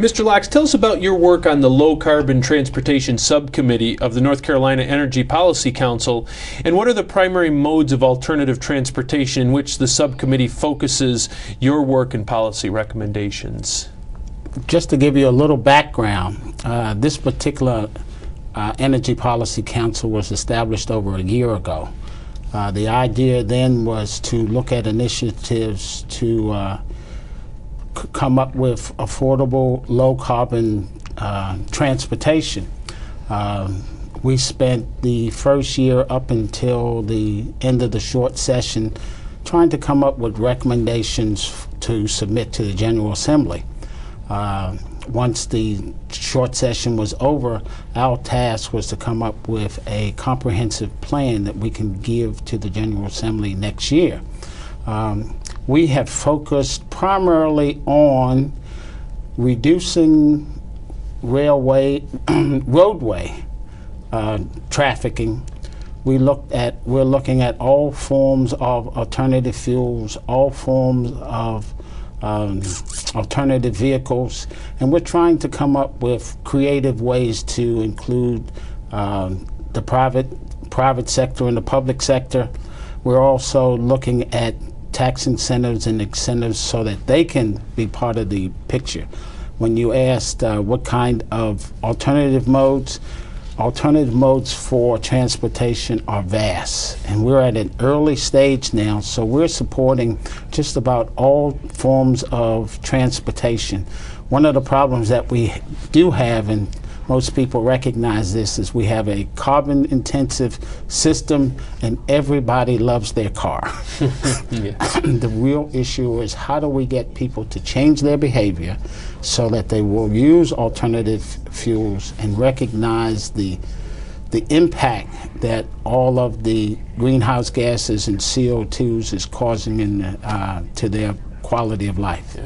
Mr. Locks, tell us about your work on the Low Carbon Transportation Subcommittee of the North Carolina Energy Policy Council, and what are the primary modes of alternative transportation in which the subcommittee focuses your work and policy recommendations? Just to give you a little background, this particular Energy Policy Council was established over a year ago. The idea then was to look at initiatives to come up with affordable, low-carbon transportation. We spent the first year up until the end of the short session trying to come up with recommendations to submit to the General Assembly. Once the short session was over, our task was to come up with a comprehensive plan that we can give to the General Assembly next year. We have focused primarily on reducing roadway trafficking. We're looking at all forms of alternative fuels, all forms of alternative vehicles, and we're trying to come up with creative ways to include the private sector and the public sector. We're also looking at tax incentives and incentives so that they can be part of the picture. When you asked what kind of alternative modes for transportation are vast, and we're at an early stage now, so we're supporting just about all forms of transportation. One of the problems that we do have, and most people recognize this, is we have a carbon intensive system and everybody loves their car. The real issue is how do we get people to change their behavior so that they will use alternative fuels and recognize the impact that all of the greenhouse gases and CO2s is causing to their quality of life.